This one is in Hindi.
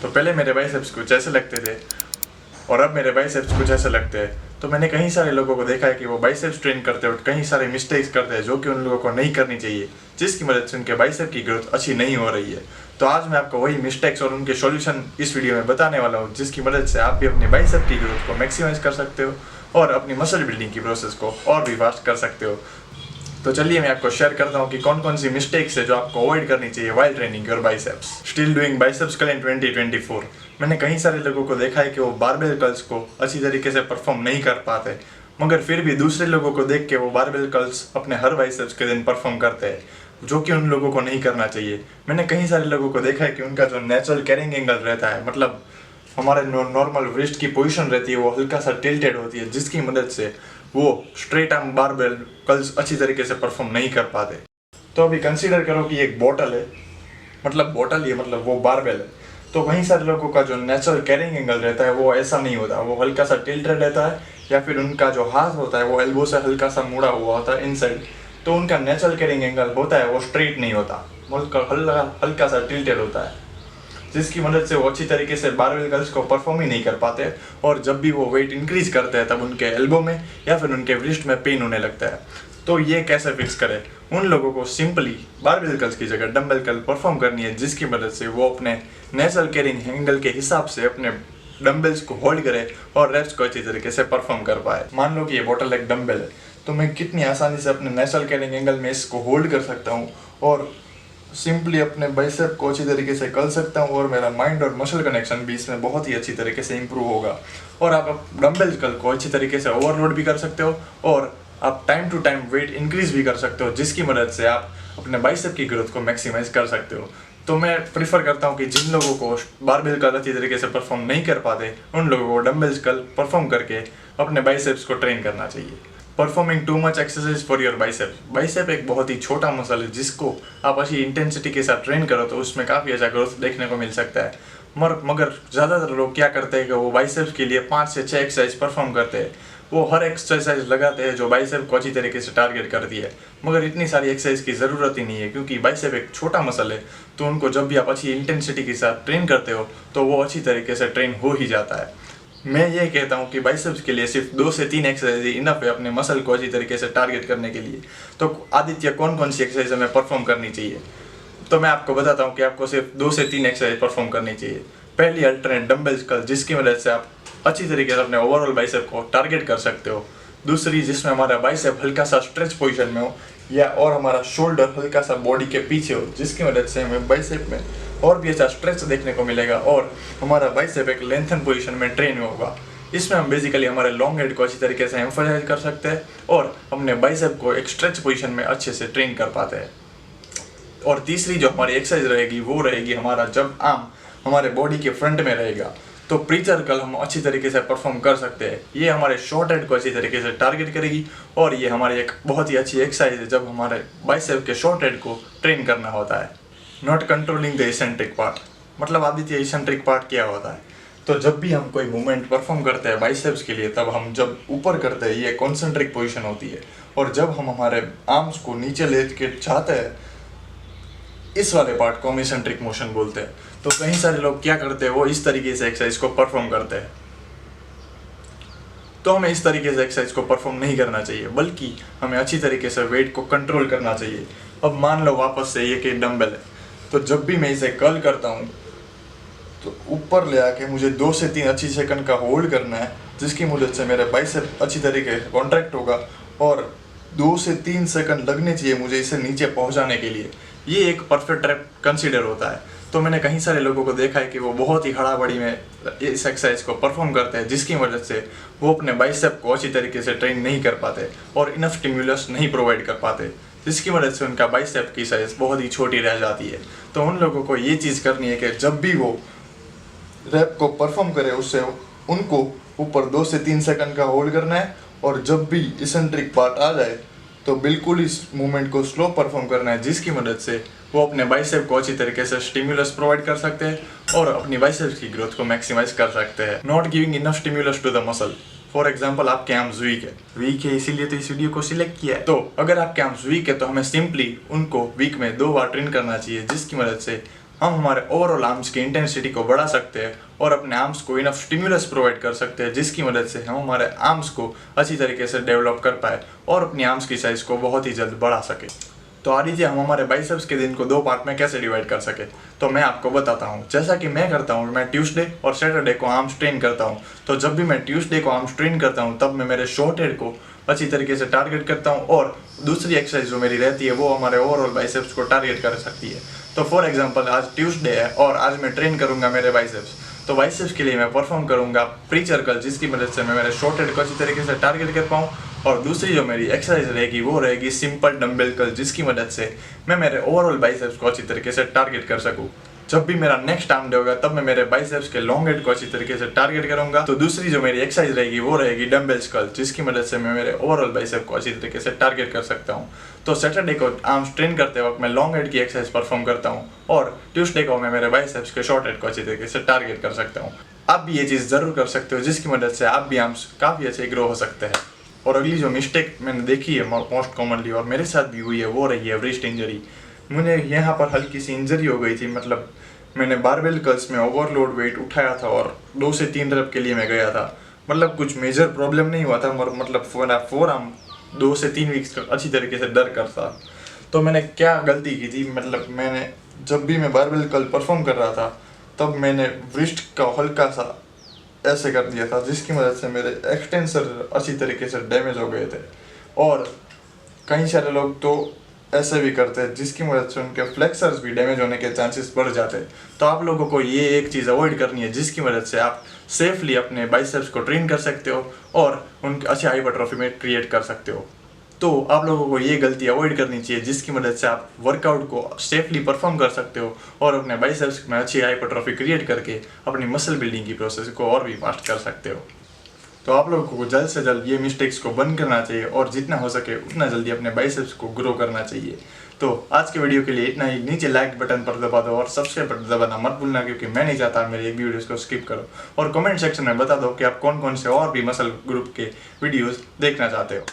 तो पहले मेरे बाइसेप्स कुछ ऐसे लगते थे और अब मेरे बाइसेप्स कुछ ऐसे लगते हैं। तो मैंने कई सारे लोगों को देखा है कि वो बाइसेप्स ट्रेन करते वक्त कई सारे मिस्टेक्स करते हैं जो कि उन लोगों को नहीं करनी चाहिए, जिसकी मदद से उनके बाइसेप की ग्रोथ अच्छी नहीं हो रही है। तो आज मैं आपको वही मिस्टेक्स और उनके सॉल्यूशन इस वीडियो में बताने वाला हूँ, जिसकी मदद से आप भी अपने बाइसेप की ग्रोथ को मैक्सिमाइज कर सकते हो और अपनी मसल बिल्डिंग की प्रोसेस को और भी फास्ट कर सकते हो। तो चलिए मैं आपको शेयर करता हूँ कि कौन कौन सी मिस्टेक्स है जो आपको अवॉइड करनी चाहिए while training your biceps. Still doing biceps curl in 2024। मैंने कई सारे लोगों को देखा है कि वो बारबेल कर्ल्स को अच्छी तरीके से परफॉर्म नहीं कर पाते, मगर फिर भी दूसरे लोगों को देख के वो बारबेल कर्ल्स अपने हर बाइसेप्स के दिन परफॉर्म करते हैं, जो कि उन लोगों को नहीं करना चाहिए। मैंने कई सारे लोगों को देखा है कि उनका जो नेचुरल कैरिंग एंगल रहता है, मतलब हमारे नॉर्मल रिस्ट की पोजीशन रहती है, वो हल्का सा टिल्टेड होती है, जिसकी मदद से वो स्ट्रेट आर्म बारबेल कर्ल्स अच्छी तरीके से परफॉर्म नहीं कर पाते। तो अभी कंसीडर करो कि एक बॉटल है, मतलब वो बारबेल है। तो कई सारे लोगों का जो नेचुरल कैरिंग एंगल रहता है वो ऐसा नहीं होता, वो हल्का सा टिल्टेड रहता है, या फिर उनका जो हाथ होता है वो एल्बो से हल्का सा मुड़ा हुआ होता है इनसाइड। तो उनका नेचुरल कैरिंग एंगल होता है वो स्ट्रेट नहीं होता, हल्का सा टिल्टेड होता है, जिसकी मदद से वो अच्छी तरीके से बारबेल कर्ल्स को परफॉर्म ही नहीं कर पाते। और जब भी वो वेट इंक्रीज करते हैं तब उनके एल्बो में या फिर उनके रिस्ट में पेन होने लगता है। तो ये कैसे फिक्स करें? उन लोगों को सिंपली बारबेल कर्ल्स की जगह डंबल कर्ल परफॉर्म करनी है, जिसकी मदद से वो अपने नेचुरल कैरिंग एंगल के हिसाब से अपने डंबल्स को होल्ड करे और रेप्स को अच्छी तरीके से परफॉर्म कर पाए। मान लो कि ये बोतल एक डंबल है, तो मैं कितनी आसानी से अपने नेचुरल कैरिंग एंगल में इसको होल्ड कर सकता हूँ और सिंपली अपने बाइसेप को अच्छी तरीके से कर सकता हूँ, और मेरा माइंड और मसल कनेक्शन भी इसमें बहुत ही अच्छी तरीके से इंप्रूव होगा। और आप डंबल कर्ल को अच्छी तरीके से ओवरलोड भी कर सकते हो और आप time to time weight increase भी कर सकते हो, जिसकी मदद से आप अपने बाइसेप की ग्रोथ को मैक्सिमाइज कर सकते हो। तो मैं प्रीफर करता हूँ कि जिन लोगों को बारबेल कर्ल अच्छी तरीके से परफॉर्म नहीं कर पाते, उन लोगों को डंबल कर्ल परफॉर्म करके अपने बाइसेप्स को ट्रेन करना चाहिए। Performing too much exercise for your bicep. Bicep एक बहुत ही छोटा मसल है, जिसको आप अच्छी इंटेंसिटी के साथ ट्रेन करो तो उसमें काफ़ी अच्छा ग्रोथ देखने को मिल सकता है। मगर ज़्यादातर लोग क्या करते हैं कि वो बाइसेप्स के लिए 5 से 6 एक्सरसाइज परफॉर्म करते हैं। वो हर एक्सरसाइज लगाते हैं जो बाइसेप को अच्छी तरीके से टारगेट करती है, मगर इतनी सारी एक्सरसाइज की ज़रूरत ही नहीं है, क्योंकि बाइसेप एक छोटा मसल है। तो उनको जब भी आप अच्छी इंटेंसिटी के साथ ट्रेन करते हो तो वो अच्छी तरीके से ट्रेन हो ही जाता है। मैं ये कहता हूँ कि बाइसेप्स के लिए सिर्फ 2 से 3 एक्सरसाइज इनफ है अपने मसल को अच्छी तरीके से टारगेट करने के लिए। तो आदित्य, कौन कौन सी एक्सरसाइज हमें परफॉर्म करनी चाहिए? तो मैं आपको बताता हूँ कि आपको सिर्फ 2 से 3 एक्सरसाइज परफॉर्म करनी चाहिए। पहली, अल्टरनेट डंबल कर्ल, जिसकी मदद से आप अच्छी तरीके से अपने ओवरऑल बाइसेप को टारगेट कर सकते हो। दूसरी, जिसमें हमारा बाइसेप हल्का सा स्ट्रेच पोजीशन में हो या और हमारा शोल्डर हल्का सा बॉडी के पीछे हो, जिसकी मदद से हमें बाइसेप में और भी अच्छा स्ट्रेच देखने को मिलेगा और हमारा बाइसेप एक लेंथन पोजीशन में ट्रेन होगा। इसमें हम बेसिकली हमारे लॉन्ग हेड को अच्छी तरीके से एम्फसाइज कर सकते हैं और अपने बाइसेप को एक स्ट्रेच पोजीशन में अच्छे से ट्रेन कर पाते हैं। और तीसरी जो हमारी एक्सरसाइज रहेगी वो रहेगी हमारा जब आर्म हमारे बॉडी के फ्रंट में रहेगा, तो प्रीचर कर्ल हम अच्छी तरीके से परफॉर्म कर सकते हैं। ये हमारे शॉर्ट हेड को अच्छी तरीके से टारगेट करेगी और ये हमारी एक बहुत ही अच्छी एक्सरसाइज है जब हमारे बाइसेप के शॉर्ट हेड को ट्रेन करना होता है। Not controlling the eccentric part, मतलब आदित्य इसेंट्रिक पार्ट क्या होता है? तो जब भी हम कोई मूवमेंट परफॉर्म करते हैं बाइसेप्स के लिए, तब हम जब ऊपर करते हैं ये कॉन्सेंट्रिक पोजीशन होती है, और जब हम हमारे आर्म्स को नीचे लेके जाते हैं, इस वाले पार्ट को हम इसेंट्रिक मोशन बोलते हैं। तो कई सारे लोग क्या करते हैं, वो इस तरीके से एक्सरसाइज को परफॉर्म करते हैं। तो हमें इस तरीके से एक्सरसाइज को परफॉर्म नहीं करना चाहिए, बल्कि हमें अच्छी तरीके से वेट को कंट्रोल करना चाहिए। अब मान लो वापस से ये कि डंबल है, तो जब भी मैं इसे कर्ल करता हूँ तो ऊपर ले आके मुझे 2 से 3 अच्छी सेकंड का होल्ड करना है, जिसकी मदद से मेरा बाइसेप अच्छी तरीके से कॉन्ट्रैक्ट होगा और 2 से 3 सेकंड लगने चाहिए मुझे इसे नीचे पहुंचाने के लिए। ये एक परफेक्ट रैप कंसीडर होता है। तो मैंने कई सारे लोगों को देखा है कि वो बहुत ही हड़ाबड़ी में इस एक्सरसाइज को परफॉर्म करते हैं, जिसकी वजह से वो अपने बाइसेप को अच्छी तरीके से ट्रेन नहीं कर पाते और इनफ स्टिमुलस नहीं प्रोवाइड कर पाते, जिसकी मदद से उनका बाइसेप की साइज बहुत ही छोटी रह जाती है। तो उन लोगों को ये चीज़ करनी है कि जब भी वो रैप को परफॉर्म करे, उससे उनको ऊपर 2 से 3 सेकंड का होल्ड करना है, और जब भी इसेंट्रिक पार्ट आ जाए तो बिल्कुल इस मूवमेंट को स्लो परफॉर्म करना है, जिसकी मदद से वो अपने बाइसेप को अच्छी तरीके से स्टिमुलस प्रोवाइड कर सकते हैं और अपनी बाइसेप की ग्रोथ को मैक्सिमाइज कर सकते हैं। Not giving enough stimulus to the muscle. For example, आपके आर्म्स वीक है इसीलिए तो इस वीडियो को सिलेक्ट किया है। तो अगर आपके आर्म्स वीक है तो हमें सिंपली उनको वीक में 2 बार ट्रेन करना चाहिए, जिसकी मदद से हम हमारे ओवरऑल आर्म्स की इंटेंसिटी को बढ़ा सकते हैं और अपने आर्म्स को इनफ स्टिमुलस प्रोवाइड कर सकते हैं, जिसकी मदद से हम हमारे आर्म्स को अच्छी तरीके से डेवलप कर पाए और अपनी आर्म्स की साइज को बहुत ही जल्द बढ़ा सके। तो आ लीजिए हम हमारे बाइसेप्स के दिन को 2 पार्ट में कैसे डिवाइड कर सके। तो मैं आपको बताता हूँ। जैसा कि मैं करता हूँ, मैं ट्यूसडे और सैटरडे को आर्म्स ट्रेन करता हूँ। तो जब भी मैं ट्यूसडे को आर्म्स ट्रेन करता हूँ तब मैं मेरे शॉर्ट हेड को अच्छी तरीके से टारगेट करता हूँ और दूसरी एक्सरसाइज जो मेरी रहती है वो हमारे ओवरऑल बाइसेप्स को टारगेट कर सकती है। तो फॉर एग्जांपल आज ट्यूसडे है और आज मैं ट्रेन करूँगा मेरे बाइसेप्स। तो बाइसेप्स के लिए मैं परफॉर्म करूँगा प्री सर्कल, जिसकी मदद से मैं मेरे शॉर्ट हेड को अच्छी तरीके से टारगेट कर पाऊँ। और दूसरी जो मेरी एक्सरसाइज रहेगी वो रहेगी सिंपल डंबल कर्ल, जिसकी मदद से मैं मेरे ओवरऑल बाइसेप्स को अच्छी तरीके से टारगेट कर सकूँ। जब भी मेरा नेक्स्ट आर्म डे होगा तब मैं मेरे बाइसेप्स के लॉन्ग हेड को अच्छी तरीके से टारगेट करूंगा। तो दूसरी जो मेरी एक्सरसाइज रहेगी वो रहेगी डंबल कर्ल, जिसकी मदद से मैं मेरे ओवरऑल बाइसेप को अच्छी तरीके से टारगेट कर सकता हूँ। तो सैटरडे को आर्म्स ट्रेन करते वक्त मैं लॉन्ग हेड की एक्सरसाइज परफॉर्म करता हूँ और ट्यूसडे को मैं मेरे बाइसेप्स के शॉर्ट हेड को अच्छी तरीके से टारगेट कर सकता हूँ। आप भी ये चीज़ जरूर कर सकते हो, जिसकी मदद से आप भी आर्म्स काफ़ी अच्छे ग्रो हो सकते हैं। और अगली जो मिस्टेक मैंने देखी है मोस्ट कॉमनली और मेरे साथ भी हुई है वो रही है व्रिस्ट इंजरी। मुझे यहाँ पर हल्की सी इंजरी हो गई थी। मतलब मैंने बारबेल कर्ल्स में ओवरलोड वेट उठाया था और 2 से 3 रैप के लिए मैं गया था। मतलब कुछ मेजर प्रॉब्लम नहीं हुआ था, मतलब फोर आर्म 2 से 3 वीक्स अच्छी तरीके से दर्द करता। तो मैंने क्या गलती की थी, मतलब मैंने जब भी मैं बारबेल कर्ल परफॉर्म कर रहा था तब मैंने व्रिस्ट का हल्का सा ऐसे कर दिया था, जिसकी मदद से मेरे एक्सटेंसर अच्छी तरीके से डैमेज हो गए थे। और कई सारे लोग तो ऐसे भी करते हैं जिसकी मदद से उनके फ्लेक्सर्स भी डैमेज होने के चांसेस बढ़ जाते हैं। तो आप लोगों को ये एक चीज़ अवॉइड करनी है, जिसकी मदद से आप सेफली अपने बाइसेप्स को ट्रेन कर सकते हो और उनके अच्छे हाइपरट्रॉफी में क्रिएट कर सकते हो। तो आप लोगों को ये गलती अवॉइड करनी चाहिए, जिसकी मदद से आप वर्कआउट को सेफली परफॉर्म कर सकते हो और अपने बाइसेप्स में अच्छी हाइपरट्रॉफी क्रिएट करके अपनी मसल बिल्डिंग की प्रोसेस को और भी फास्ट कर सकते हो। तो आप लोगों को जल्द से जल्द ये मिस्टेक्स को बंद करना चाहिए और जितना हो सके उतना जल्दी अपने बाइसेप्स को ग्रो करना चाहिए। तो आज के वीडियो के लिए इतना ही। नीचे लाइक बटन पर दबा दो और सब्सक्राइब बटन दबाना मत भूलना, क्योंकि मैं नहीं चाहता मेरे एक भी वीडियोस को स्किप करो। और कमेंट सेक्शन में बता दो कि आप कौन कौन से और भी मसल ग्रुप के वीडियोस देखना चाहते हो।